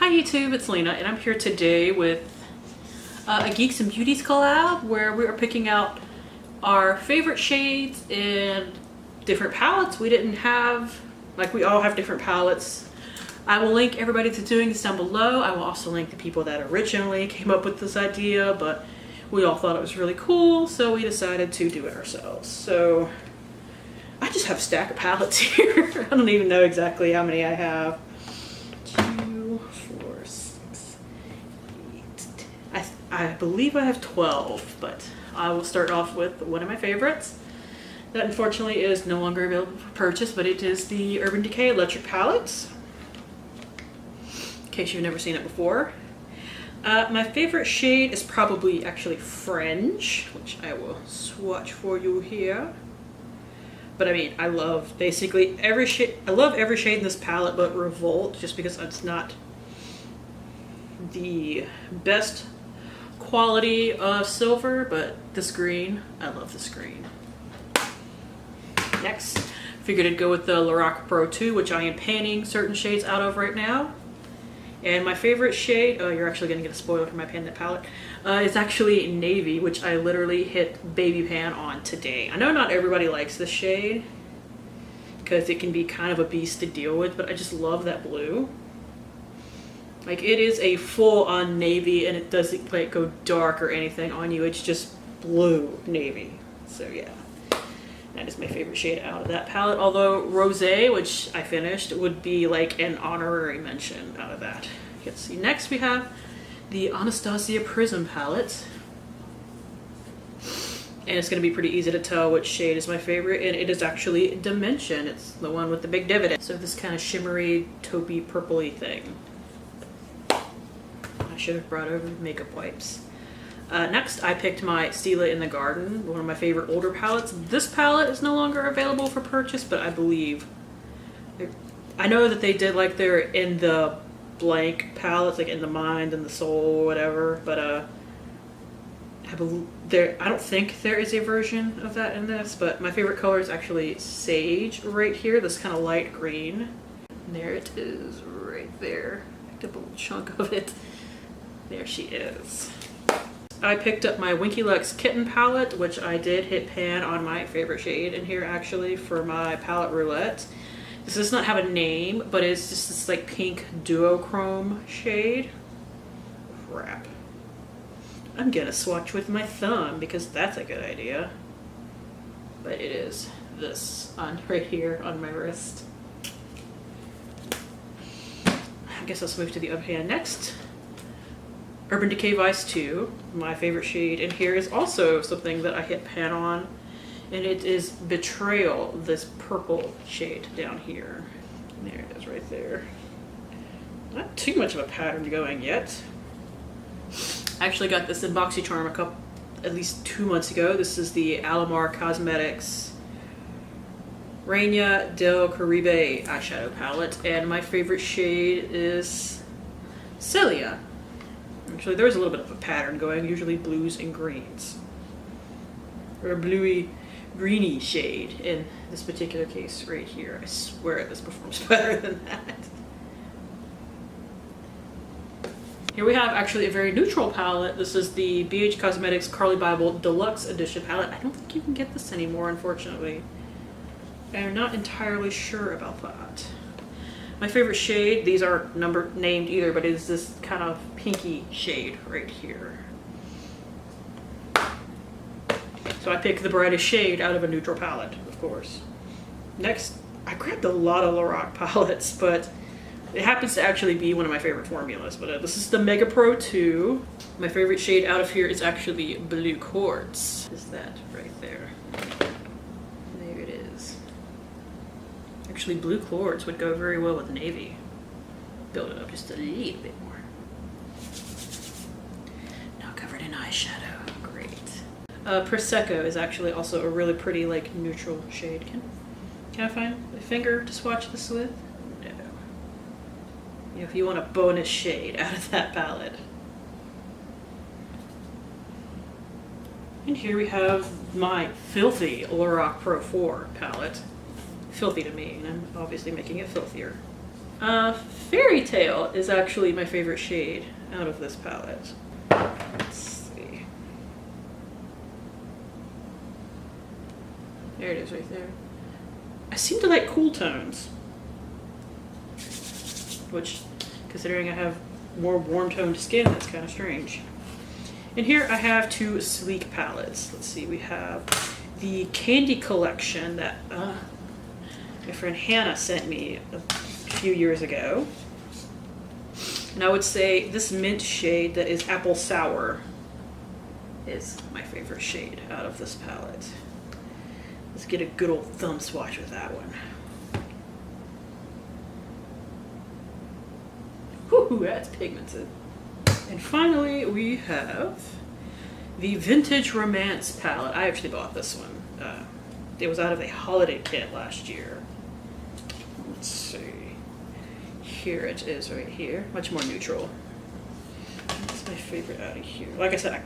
Hi YouTube, it's Lena, and I'm here today with a Geeks and Beauties collab where we are picking out our favorite shades and different palettes we didn't have. Like, we all have different palettes. I will link everybody that's doing this down below. I will also link the people that originally came up with this idea, but we all thought it was really cool, so we decided to do it ourselves. So I just have a stack of palettes here. I don't even know exactly how many I have. 2, 4, 6, 8. I believe I have 12, but I will start off with one of my favorites. That unfortunately is no longer available for purchase, but it is the Urban Decay Electric Palette. In case you've never seen it before. My favorite shade is probably actually Fringe, which I will swatch for you here. But I mean, I love basically every shade. I love every shade in this palette but Revolt, just because it's not the best quality of silver, but this green, I love this green. Next, figured I'd go with the Lorac Pro 2, which I am panning certain shades out of right now. And my favorite shade, oh, you're actually gonna get a spoiler from my pan that palette, is actually Navy, which I literally hit baby pan on today. I know not everybody likes this shade because it can be kind of a beast to deal with, but I just love that blue. Like, it is a full-on navy, and it doesn't like go dark or anything on you. It's just blue navy. So yeah, that is my favorite shade out of that palette. Although Rosé, which I finished, would be like an honorary mention out of that. Let's see. Next we have the Anastasia Prism palette. And it's going to be pretty easy to tell which shade is my favorite, and it is actually Dimension. It's the one with the big dividend. So this kind of shimmery, taupey, purpley thing. I should have brought over makeup wipes. Next, I picked my Stila in the Garden, one of my favorite older palettes. This palette is no longer available for purchase, but I believe... I know that they did like their In the Blank palettes, like In the Mind and the Soul or whatever, but I don't think there is a version of that in this, but my favorite color is actually Sage right here, this kind of light green. And there it is right there. I picked up a little chunk of it. There she is. I picked up my Winky Lux Kitten palette, which I did hit pan on my favorite shade in here actually for my palette roulette. This does not have a name, but it's just this like pink duochrome shade. Crap. I'm gonna swatch with my thumb because that's a good idea. But it is this on right here on my wrist. I guess let's move to the other hand next. Urban Decay Vice 2, my favorite shade, and here is also something that I hit pan on, and it is Betrayal, this purple shade down here. And there it is right there. Not too much of a pattern going yet. I actually got this in BoxyCharm at least 2 months ago. This is the Alamar Cosmetics Reina del Caribe eyeshadow palette, and my favorite shade is Celia. Actually, there's a little bit of a pattern going, usually blues and greens. Or a bluey, greeny shade in this particular case right here. I swear this performs better than that. Here we have actually a very neutral palette. This is the BH Cosmetics Carly Bible Deluxe Edition palette. I don't think you can get this anymore, unfortunately. I'm not entirely sure about that. My favorite shade, these aren't named either, but it is this kind of pinky shade right here. So I picked the brightest shade out of a neutral palette, of course. Next, I grabbed a lot of Lorac palettes, but it happens to actually be one of my favorite formulas. But this is the Mega Pro 2. My favorite shade out of here is actually Blue Quartz. Is that right there? There it is. Actually, Blue Quartz would go very well with navy. Build it up just a little bit more. Now covered in eyeshadow. Great. Prosecco is actually also a really pretty, like, neutral shade. Can I find a finger to swatch this with? No. You know, if you want a bonus shade out of that palette. And here we have my filthy Lorac Pro 4 palette. Filthy to me, and I'm obviously making it filthier. Fairy Tale is actually my favorite shade out of this palette. Let's see. There it is right there. I seem to like cool tones, which, considering I have more warm toned skin, that's kind of strange. And here I have two sleek palettes. Let's see, we have the Candy Collection that my friend Hannah sent me a few years ago. And I would say this mint shade that is Apple Sour is my favorite shade out of this palette. Let's get a good old thumb swatch with that one. Whoo, that's pigmented. And finally, we have the Vintage Romance palette. I actually bought this one. It was out of a holiday kit last year. Let's see. Here it is right here. Much more neutral. That's my favorite out of here. Like I said,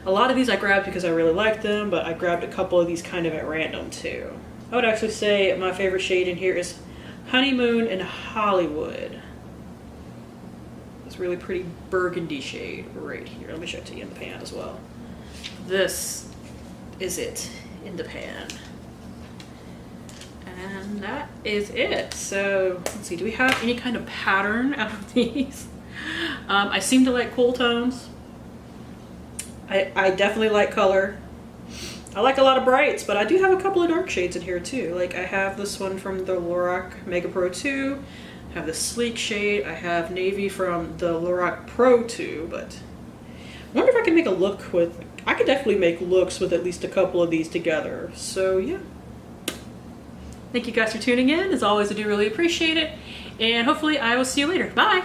a lot of these I grabbed because I really liked them, but I grabbed a couple of these kind of at random too. I would actually say my favorite shade in here is Honeymoon in Hollywood. It's really pretty burgundy shade right here. Let me show it to you in the pan as well. This is it in the pan. And that is it. So let's see, do we have any kind of pattern out of these? I seem to like cool tones. I definitely like color. I like a lot of brights, but I do have a couple of dark shades in here too. Like I have this one from the Lorac Mega Pro 2. I have the sleek shade. I have navy from the Lorac Pro 2, but I wonder if I can make a look with, I could definitely make looks with at least a couple of these together. So yeah. Thank you guys for tuning in. As always, I do really appreciate it. And hopefully I will see you later. Bye.